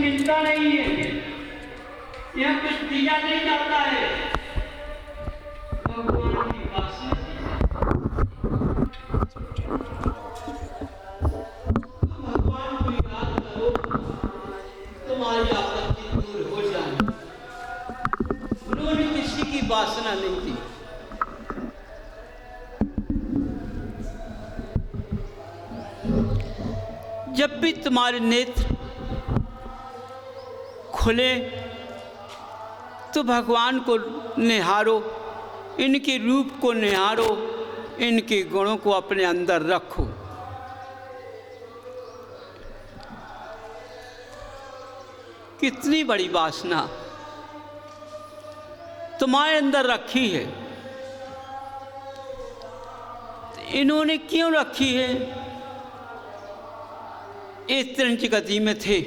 मिलता नहीं है, यहाँ कुछ दिया नहीं जाता है। भगवान की वासना भगवान को याद करो, तुम्हारी आपत्ति दूर हो जाए। उन्होंने किसी की वासना नहीं थी। जब भी तुम्हारे नेत्र खुले तो भगवान को निहारो, इनके रूप को निहारो, इनके गुणों को अपने अंदर रखो। कितनी बड़ी वासना तुम्हारे अंदर रखी है। इन्होंने क्यों रखी है? इस त्रिंच गति में थे।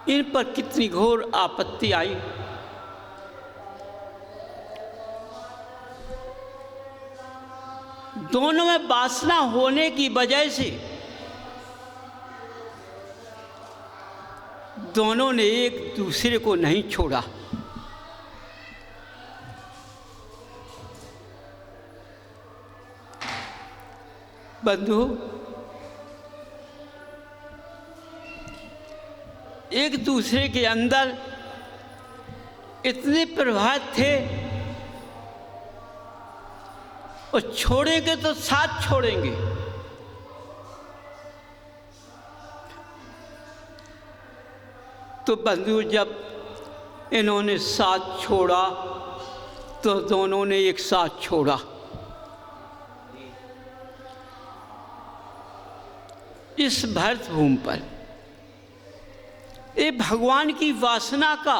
इन पर कितनी घोर आपत्ति आई। दोनों में वासना होने की वजह से दोनों ने एक दूसरे को नहीं छोड़ा। बंधु, एक दूसरे के अंदर इतने प्रभावित थे और छोड़ेंगे तो साथ छोड़ेंगे। तो बंधु, जब इन्होंने साथ छोड़ा तो दोनों ने एक साथ छोड़ा। इस भरत भूमि पर ये भगवान की वासना का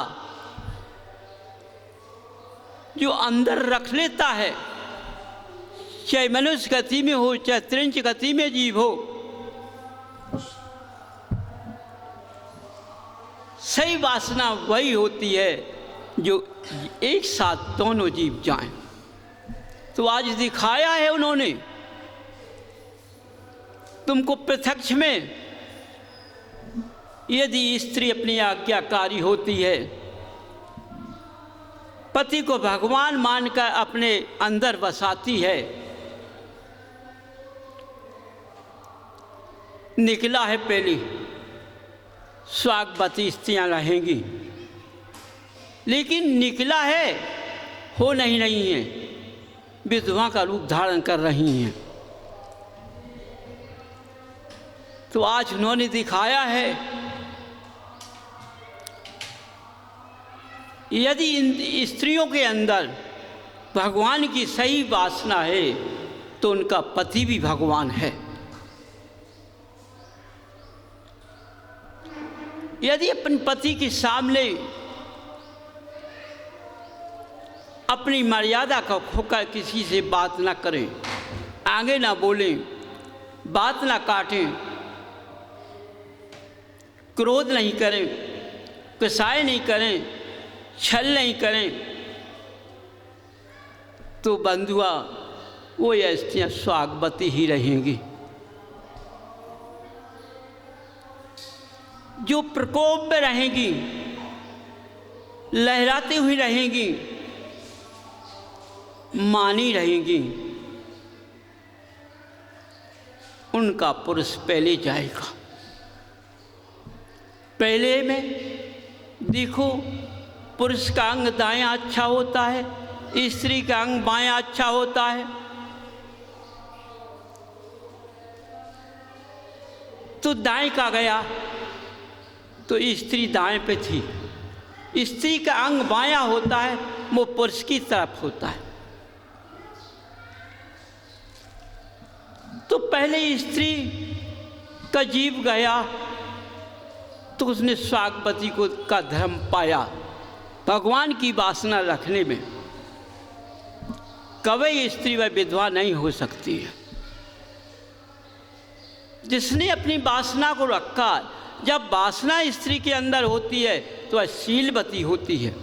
जो अंदर रख लेता है, चाहे मनुष्य गति में हो चाहे त्रिंच गति में जीव हो, सही वासना वही होती है जो एक साथ दोनों जीव जाएं। तो आज दिखाया है उन्होंने तुमको प्रत्यक्ष में। यदि स्त्री अपनी आज्ञाकारी होती है, पति को भगवान मानकर अपने अंदर बसाती है, निकला है पहली स्वागवती स्त्रियां रहेंगी, लेकिन निकला है हो नहीं है, विधवा का रूप धारण कर रही हैं। तो आज उन्होंने दिखाया है, यदि इन स्त्रियों के अंदर भगवान की सही वासना है तो उनका पति भी भगवान है। यदि अपने पति के सामने अपनी मर्यादा का खोकर किसी से बात ना करें, आगे ना बोलें, बात ना काटें, क्रोध नहीं करें, कसाय नहीं करें, छल नहीं करें, तो बंधुआ वो स्त्रियां स्वागवती ही रहेंगी। जो प्रकोप में रहेंगी, लहराती हुई रहेंगी, मानी रहेंगी, उनका पुरुष पहले जाएगा। पहले में देखो, पुरुष का अंग दायां अच्छा होता है, स्त्री का अंग बायां अच्छा होता है। तो दाएं का गया तो स्त्री दाएं पे थी, स्त्री का अंग बायां होता है, वो पुरुष की तरफ होता है। तो पहले स्त्री का जीव गया तो उसने स्वागवती को का धर्म पाया, भगवान की वासना रखने में। कभी स्त्री व विधवा नहीं हो सकती है। जिसने अपनी वासना को रखा, जब वासना स्त्री के अंदर होती है तो वह शीलवती होती है।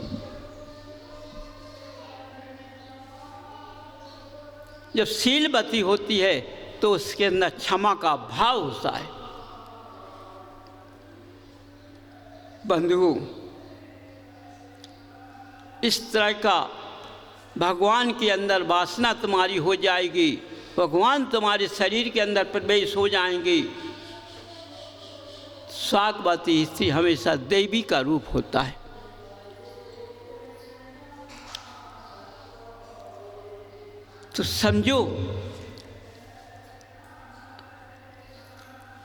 जब शीलवती होती है तो उसके अंदर क्षमा का भाव होता है। बंधु, इस तरह का भगवान के अंदर वासना तुम्हारी हो जाएगी, भगवान तुम्हारे शरीर के अंदर प्रवेश हो जाएंगे। सागवती स्त्री हमेशा देवी का रूप होता है। तो समझो,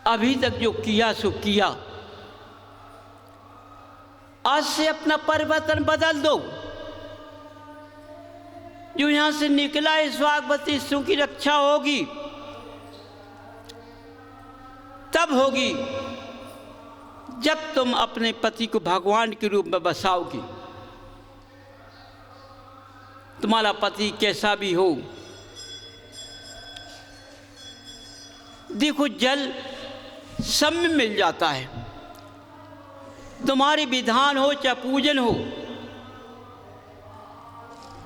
अभी तक जो किया सो किया, आज से अपना परिवर्तन बदल दो। जो यहां से निकला है, सागवती स्त्रियों की रक्षा होगी तब होगी जब तुम अपने पति को भगवान के रूप में बसाओगी। तुम्हारा पति कैसा भी हो, देखो जल सब में मिल जाता है। तुम्हारे विधान हो चाहे पूजन हो,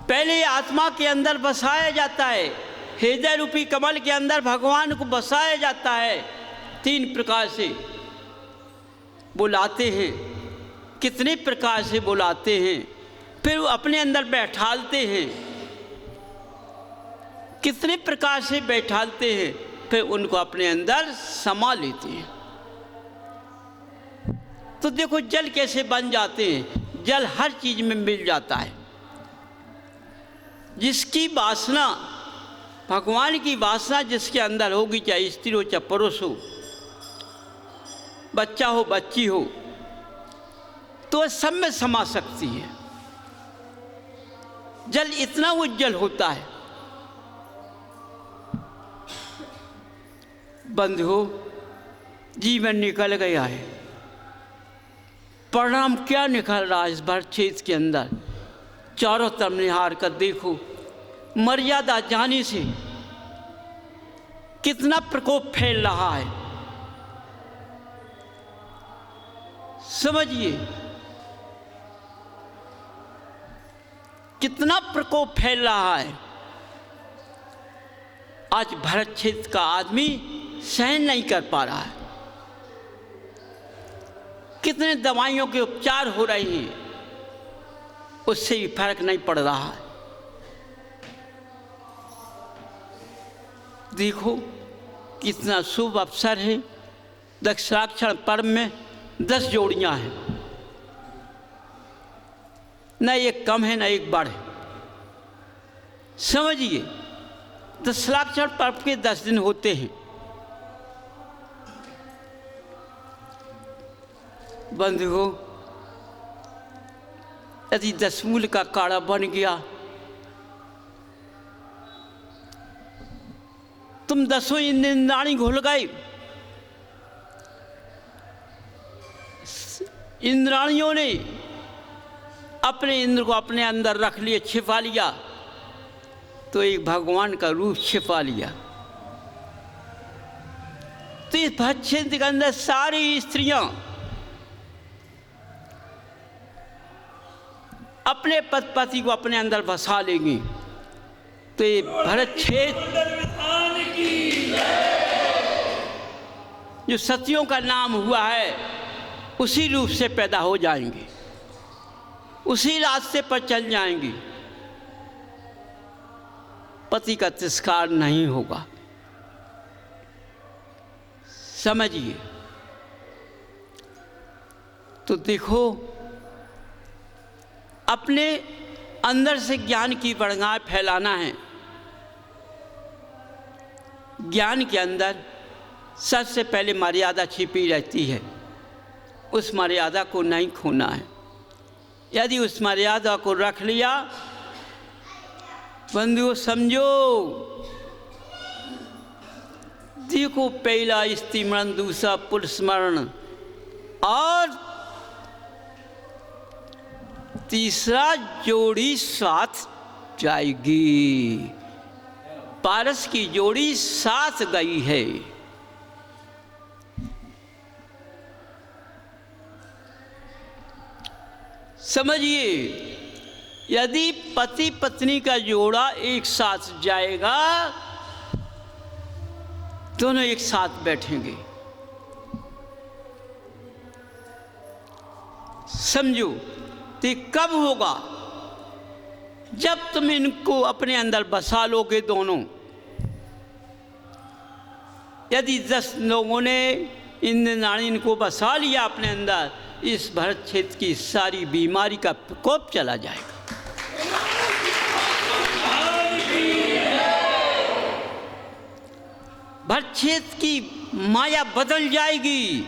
पहले आत्मा के अंदर बसाया जाता है। हृदय रूपी कमल के अंदर भगवान को बसाया जाता है। 3 प्रकार से बुलाते हैं, कितने प्रकार से बुलाते हैं, फिर वो अपने अंदर बैठालते हैं, कितने प्रकार से बैठालते हैं, फिर उनको अपने अंदर समा लेते हैं। तो देखो जल कैसे बन जाते हैं। जल हर चीज में मिल जाता है। जिसकी वासना, भगवान की वासना जिसके अंदर होगी, चाहे स्त्री हो चाहे पुरुष हो, बच्चा हो बच्ची हो, तो सब में समा सकती है। जल इतना उज्जवल होता है। बंधु, जीवन निकल गया है, परिणाम क्या निकल रहा है इस भर क्षेत्र के अंदर। चारों तरफ निहार कर देखो, मर्यादा जाने से कितना प्रकोप फैल रहा है। समझिए कितना प्रकोप फैल रहा है। आज भरत क्षेत्र का आदमी सहन नहीं कर पा रहा है। कितने दवाइयों के उपचार हो रहे हैं, उससे भी फर्क नहीं पड़ रहा है। देखो कितना शुभ अवसर है। दक्षराक्षण पर्व में 10 जोड़ियां हैं, न एक कम है न एक बढ़ है। समझिए, दक्षराक्षण पर्व के 10 दिन होते हैं। बंधुओं, यदि 10 मूल का काढ़ा बन गया, तुम 10 इंद्राणी घुल गए। इंद्राणियों ने अपने इंद्र को अपने अंदर रख लिया, छिपा लिया, तो एक भगवान का रूप छिपा लिया। तो इस भक्षेत्र के अंदर सारी स्त्रियां अपने पति को अपने अंदर बसा लेंगी। तो ये भरत क्षेत्र जो सतियों का नाम हुआ है, उसी रूप से पैदा हो जाएंगे, उसी रास्ते पर चल जाएंगी। पति का तिरस्कार नहीं होगा। समझिए। तो देखो, अपने अंदर से ज्ञान की बड़गाह फैलाना है। ज्ञान के अंदर सबसे पहले मर्यादा छिपी रहती है, उस मर्यादा को नहीं खोना है। यदि उस मर्यादा को रख लिया, बंधुओं समझो, देखो पहला स्त्रीमरण, दूसरा पुरुष स्मरण और तीसरा जोड़ी साथ जाएगी। पारस की जोड़ी साथ गई है। समझिए, यदि पति पत्नी का जोड़ा एक साथ जाएगा दोनों एक साथ बैठेंगे। समझो, तो कब होगा? जब तुम इनको अपने अंदर बसा लोगे दोनों। यदि 10 लोगों ने इंद्रनारायण को बसा लिया अपने अंदर, इस भरत क्षेत्र की सारी बीमारी का प्रकोप चला जाएगा। भरत क्षेत्र की माया बदल जाएगी।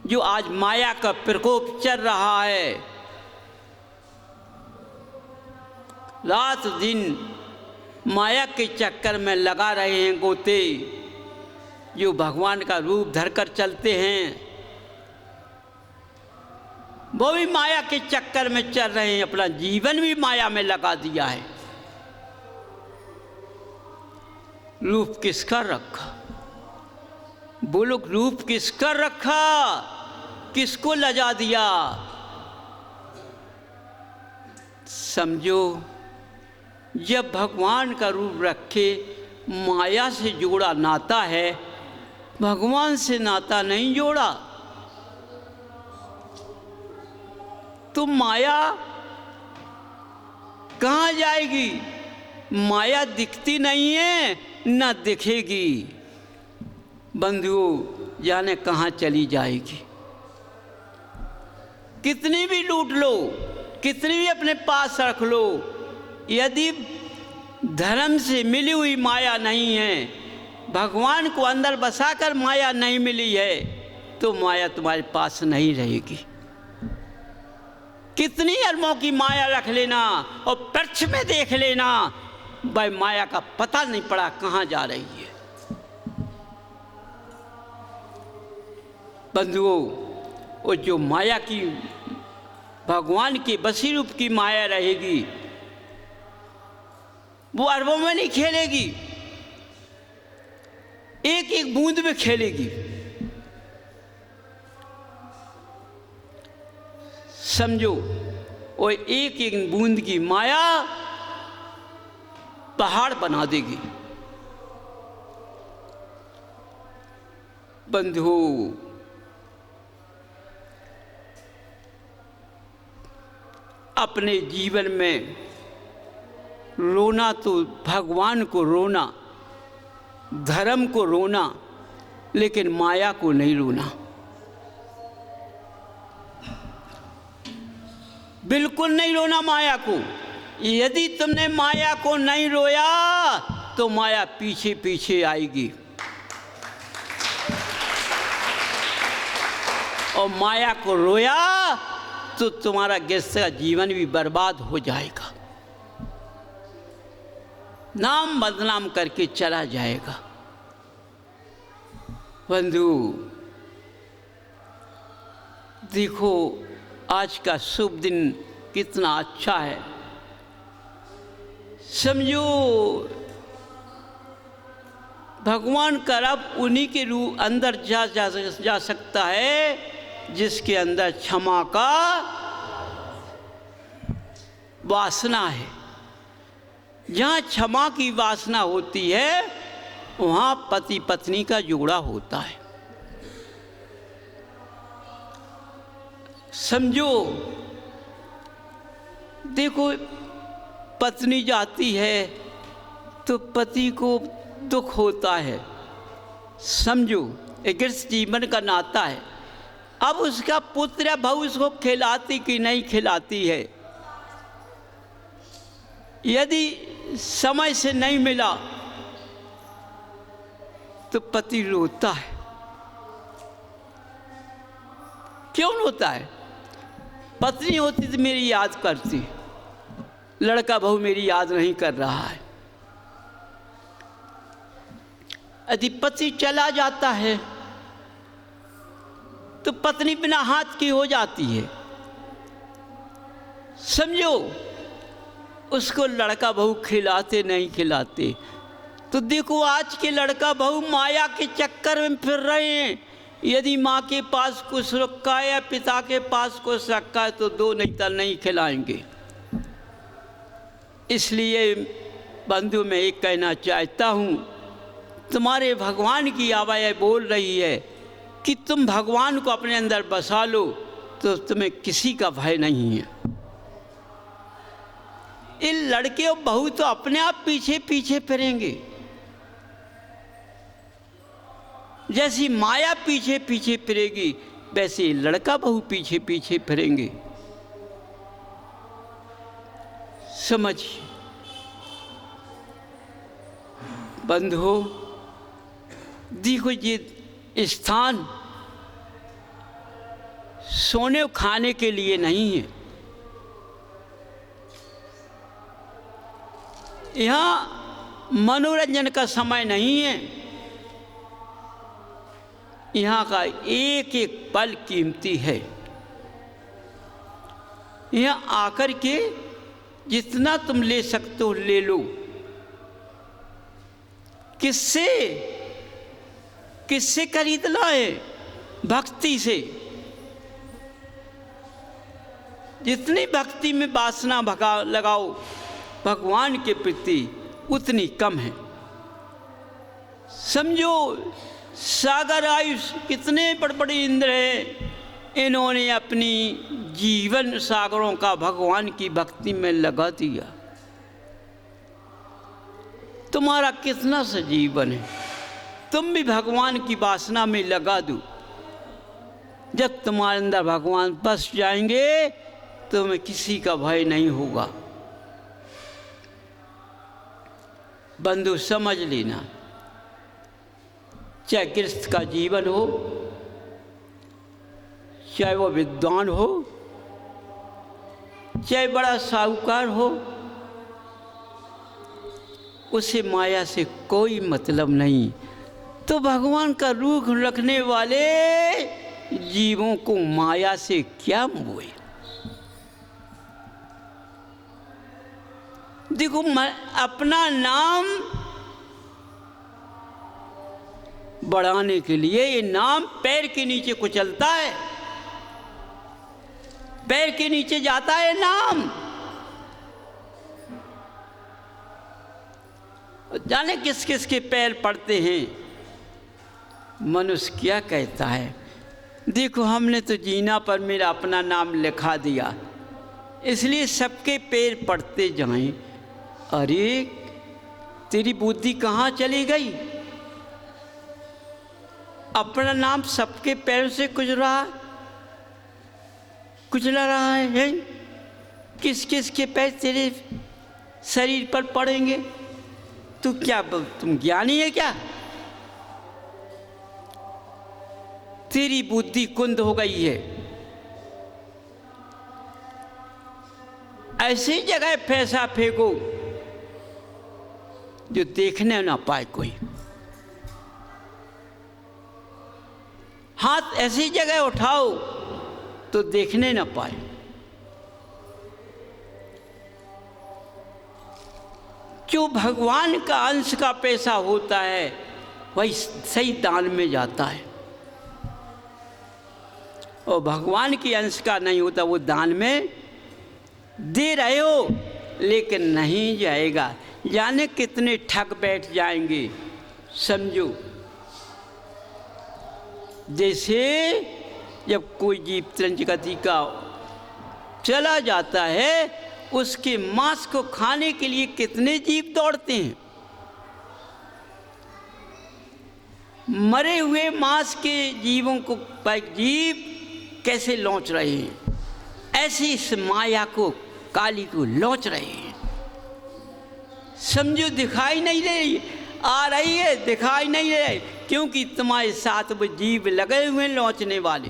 जो आज माया का प्रकोप चल रहा है, रात दिन माया के चक्कर में लगा रहे हैं गोते, जो भगवान का रूप धरकर चलते हैं, वो भी माया के चक्कर में चल रहे हैं, अपना जीवन भी माया में लगा दिया है। रूप किसका रखा? बोलो, रूप किसका रखा? किसको लजा दिया? समझो, जब भगवान का रूप रखे, माया से जोड़ा नाता है, भगवान से नाता नहीं जोड़ा, तो माया कहाँ जाएगी? माया दिखती नहीं है, न दिखेगी। बंधुओं, जाने कहाँ चली जाएगी। कितनी भी लूट लो, कितनी भी अपने पास रख लो, यदि धर्म से मिली हुई माया नहीं है, भगवान को अंदर बसाकर माया नहीं मिली है, तो माया तुम्हारे पास नहीं रहेगी। कितनी अरमों की माया रख लेना और प्रत्यक्ष में देख लेना, भाई माया का पता नहीं पड़ा कहाँ जा रही है। बंधुओं, वो जो माया की, भगवान की बसी रूप की माया रहेगी, वो अरबों में नहीं खेलेगी, एक एक बूंद में खेलेगी। समझो, वो एक एक बूंद की माया पहाड़ बना देगी। बंधुओं, अपने जीवन में रोना तो भगवान को रोना, धर्म को रोना, लेकिन माया को नहीं रोना। बिल्कुल नहीं रोना माया को। यदि तुमने माया को नहीं रोया तो माया पीछे पीछे आएगी, और माया को रोया तो तुम्हारा गृहस्थ का जीवन भी बर्बाद हो जाएगा, नाम बदनाम करके चला जाएगा। बंधु, देखो आज का शुभ दिन कितना अच्छा है। समझो, भगवान का रब उन्हीं के रूप अंदर जा सकता है जिसके अंदर क्षमा का वासना है। जहाँ क्षमा की वासना होती है, वहाँ पति पत्नी का जोड़ा होता है। समझो, देखो पत्नी जाती है तो पति को दुख होता है। समझो, एक गृहस्थ जीवन का नाता है। अब उसका पुत्र या बहू उसको खिलाती कि नहीं खिलाती है, यदि समय से नहीं मिला तो पति रोता है। क्यों रोता है? पत्नी होती तो मेरी याद करती, लड़का बहू मेरी याद नहीं कर रहा है। यदि पति चला जाता है तो पत्नी बिना हाथ की हो जाती है। समझो, उसको लड़का बहू खिलाते नहीं खिलाते। तो देखो आज के लड़का बहू माया के चक्कर में फिर रहे हैं। यदि माँ के पास कुछ रखा है या पिता के पास कुछ रखा है तो दो नहीं तो नहीं खिलाएंगे। इसलिए बंधु मैं एक कहना चाहता हूँ, तुम्हारे भगवान की आवाज़ बोल रही है कि तुम भगवान को अपने अंदर बसा लो तो तुम्हें किसी का भय नहीं है। इन लड़के और बहू तो अपने आप पीछे पीछे फिरेंगे, जैसी माया पीछे पीछे फिरेगी वैसे लड़का बहू पीछे पीछे फिरेंगे। समझिए बंधुओं, देखो ये स्थान सोने खाने के लिए नहीं है। यहाँ मनोरंजन का समय नहीं है। यहाँ का एक एक पल कीमती है। यहाँ आकर के जितना तुम ले सकते हो ले लो। किससे किससे खरीदना है? भक्ति से। जितनी भक्ति में वासना लगाओ भगवान के प्रति उतनी कम है। समझो सागर आयुष कितने बड़े बड़े इंद्र हैं, इन्होंने अपनी जीवन सागरों का भगवान की भक्ति में लगा दिया। तुम्हारा कितना सा जीवन है, तुम भी भगवान की वासना में लगा दो। जब तुम्हारे अंदर भगवान बस जाएंगे तो तुम्हें किसी का भय नहीं होगा। बंधु समझ लेना, चाहे गृहस्थ का जीवन हो, चाहे वो विद्वान हो, चाहे बड़ा साहूकार हो, उसे माया से कोई मतलब नहीं। तो भगवान का रूप रखने वाले जीवों को माया से क्या मोह? देखो अपना नाम बढ़ाने के लिए ये नाम पैर के नीचे कुचलता है, पैर के नीचे जाता है नाम। जाने किस किस के पैर पड़ते हैं। मनुष्य क्या कहता है, देखो हमने तो जीना पर मेरा अपना नाम लिखा दिया, इसलिए सबके पैर पड़ते जाएं। अरे तेरी बुद्धि कहाँ चली गई? अपना नाम सबके पैरों से कुचला रहा है। किस किस के पैर तेरे शरीर पर पड़ेंगे? तू क्या, तुम ज्ञानी है क्या? तेरी बुद्धि कुंद हो गई है। ऐसी जगह पैसा फेंको जो देखने ना पाए कोई। हाथ ऐसी जगह उठाओ तो देखने ना पाए। जो भगवान का अंश का पैसा होता है वही सही दान में जाता है, और भगवान के अंश का नहीं होता वो दान में दे रहे हो लेकिन नहीं जाएगा। जाने कितने ठग बैठ जाएंगे। समझो जैसे जब कोई जीव तिरंज गति का चला जाता है, उसके मांस को खाने के लिए कितने जीव दौड़ते हैं। मरे हुए मांस के जीवों को जीव कैसे लौट रहे हैं, ऐसे इस माया को, काली को लौट रहे हैं। समझो दिखाई नहीं दे रही, आ रही है दिखाई नहीं दे रही, क्योंकि तुम्हारे साथ वो जीव लगे हुए लौटने वाले।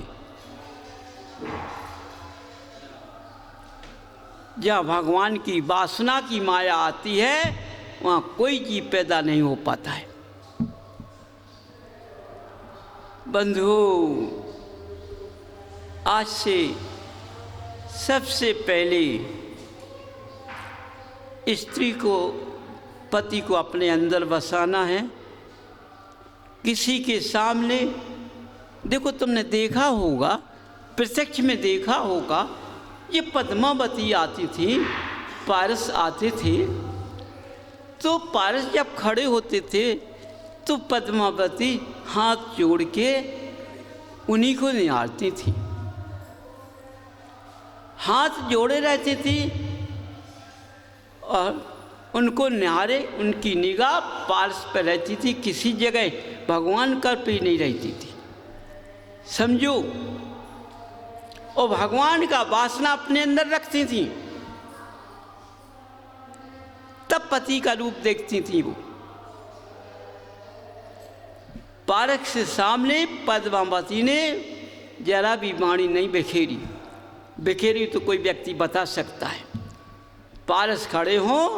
जहाँ भगवान की वासना की माया आती है वहाँ कोई जीव पैदा नहीं हो पाता है। बंधुओं, आज से सबसे पहले स्त्री को, पति को अपने अंदर बसाना है। किसी के सामने देखो, तुमने देखा होगा, प्रत्यक्ष में देखा होगा, ये पद्मावती आती थी, पारस आते थे, तो पारस जब खड़े होते थे तो पद्मावती हाथ जोड़ के उन्हीं को निहारती थी, हाथ जोड़े रहती थी और उनको निहारे, उनकी निगाह पारस पर रहती थी, किसी जगह भगवान का पे नहीं रहती थी, समझो। और भगवान का वासना अपने अंदर रखती थी, तब पति का रूप देखती थी वो। पारस के सामने पद्मावती ने जरा भी वाणी नहीं बिखेरी, बिखेरी तो कोई व्यक्ति बता सकता है। पारस खड़े हों,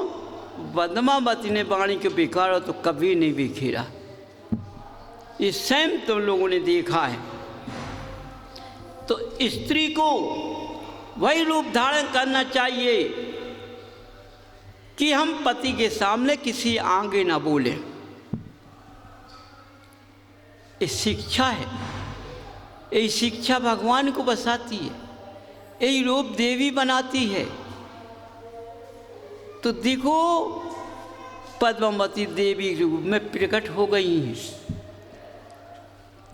पद्मावती ने वाणी को बिखारा तो कभी नहीं बिखेरा। इस स्वयं तुम लोगों ने देखा है। तो स्त्री को वही रूप धारण करना चाहिए कि हम पति के सामने किसी आगे ना बोलें। ये शिक्षा है, यही शिक्षा भगवान को बसाती है, यही रूप देवी बनाती है। तो देखो पद्मावती देवी रूप में प्रकट हो गई हैं।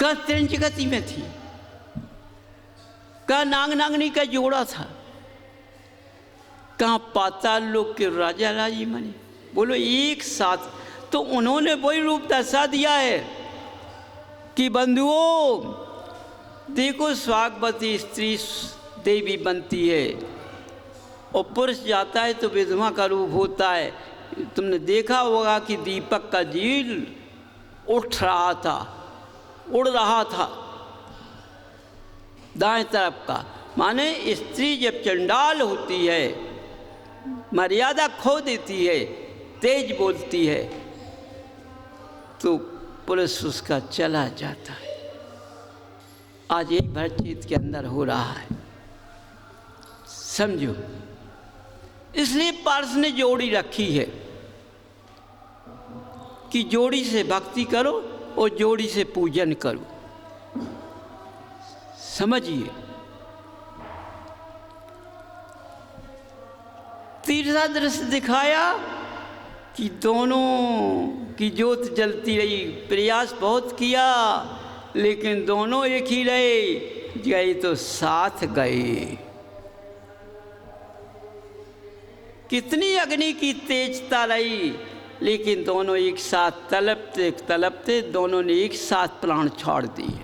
कहाँ त्रिंच गति में थी, कहाँ नाग नागनी का जोड़ा था, कहाँ पाताल लोक के राजा राजी बने, बोलो एक साथ। तो उन्होंने वही रूप दर्शा दिया है कि बंधुओं देखो स्वागवती स्त्री देवी बनती है और पुरुष जाता है तो विधवा का रूप होता है। तुमने देखा होगा कि दीपक का जील उठ रहा था, उड़ रहा था दाएं तरफ का, माने स्त्री जब चंडाल होती है, मर्यादा खो देती है, तेज बोलती है, तो पुरुष उसका चला जाता है। आज एक भरचीत के अंदर हो रहा है, समझो। इसलिए पारस ने जोड़ी रखी है कि जोड़ी से भक्ति करो और जोड़ी से पूजन करो, समझिए। तीसरा दृश्य दिखाया कि दोनों की ज्योत जलती रही, प्रयास बहुत किया लेकिन दोनों एक ही रहे, गए तो साथ गए। कितनी अग्नि की तेजता रही, लेकिन दोनों एक साथ तलपते तलपते दोनों ने एक साथ प्राण छोड़ दिए।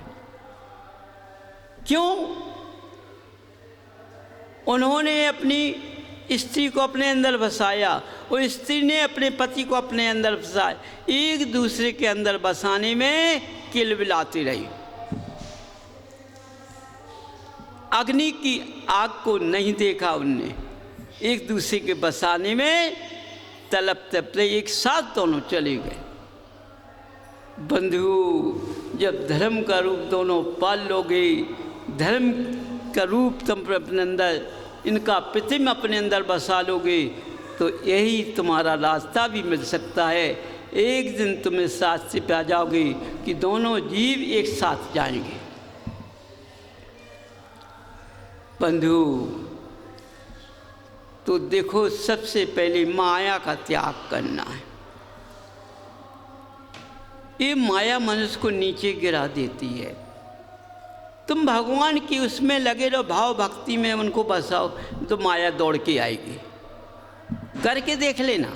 क्यों? उन्होंने अपनी स्त्री को अपने अंदर बसाया और स्त्री ने अपने पति को अपने अंदर बसाया, एक दूसरे के अंदर बसाने में किलबिलाती रही। अग्नि की आग को नहीं देखा उनने, एक दूसरे के बसाने में तलप तलपते एक साथ दोनों चले गए। बंधु जब धर्म का रूप दोनों पाल लोगे, धर्म का रूप तुम अपने अंदर, इनका प्रतिम अपने अंदर बसा लोगे, तो यही तुम्हारा रास्ता भी मिल सकता है। एक दिन तुम्हें साथ से पा जाओगे कि दोनों जीव एक साथ जाएंगे। बंधु तो देखो, सबसे पहले माया का त्याग करना है। ये माया मनुष्य को नीचे गिरा देती है। तुम भगवान की उसमें लगे रहो, भाव भक्ति में उनको बसाओ, तो माया दौड़ के आएगी। करके देख लेना,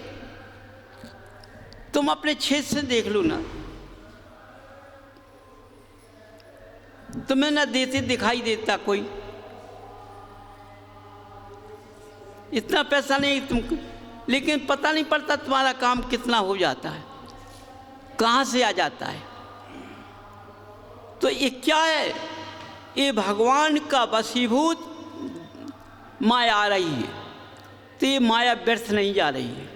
तुम अपने क्षेत्र से देख लो ना, तुम्हें ना देते दिखाई देता कोई, इतना पैसा नहीं तुम, लेकिन पता नहीं पड़ता तुम्हारा काम कितना हो जाता है, कहाँ से आ जाता है। तो ये क्या है? ये भगवान का वशीभूत माया आ रही है, तो ये माया व्यर्थ नहीं जा रही है।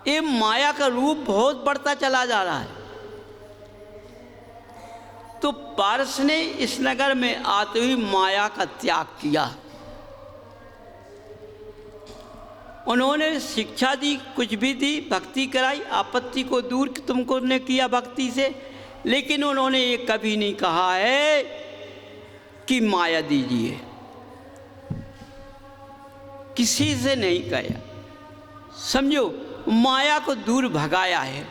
ये माया का रूप बहुत बढ़ता चला जा रहा है। तो पारस ने इस नगर में आते हुए माया का त्याग किया। उन्होंने शिक्षा दी, कुछ भी दी, भक्ति कराई, आपत्ति को दूर तुमको ने किया भक्ति से, लेकिन उन्होंने ये कभी नहीं कहा है कि माया दीजिए, किसी से नहीं कहा। समझो, माया को दूर भगाया है।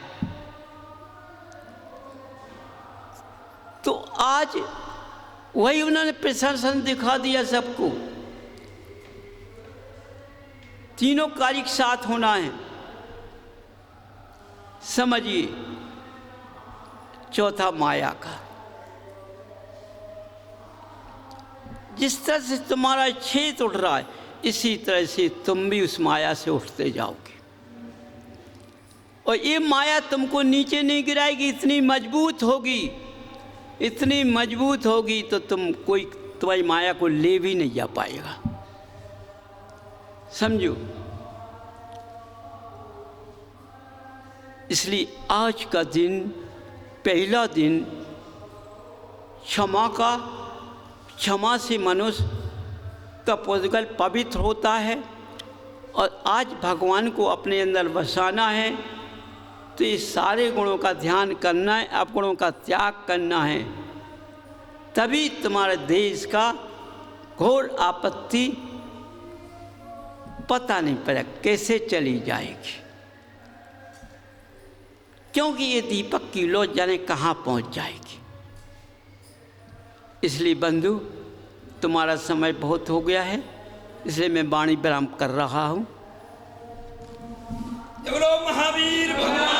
तो आज वही उन्होंने प्रशासन दिखा दिया सबको। तीनों कार्य साथ होना है। समझिए, चौथा माया का। जिस तरह से तुम्हारा छेद उठ रहा है, इसी तरह से तुम भी उस माया से उठते जाओगे। और ये माया तुमको नीचे नहीं गिराएगी, इतनी मजबूत होगी, इतनी मजबूत होगी तो कोई तुम्हारी माया को ले भी नहीं जा पाएगा। समझो। इसलिए आज का दिन, पहला दिन क्षमा का। क्षमा से मनुष्य का पुद्गल पवित्र होता है। और आज भगवान को अपने अंदर बसाना है तो ये सारे गुणों का ध्यान करना है, अपगुणों का त्याग करना है। तभी तुम्हारे देश का घोर आपत्ति पता नहीं पड़ा कैसे चली जाएगी, क्योंकि ये दीपक की लौ जाने कहाँ पहुँच जाएगी। इसलिए बंधु, तुम्हारा समय बहुत हो गया है, इसलिए मैं वाणी विराम कर रहा हूँ। जय बोलो महावीर भगवान।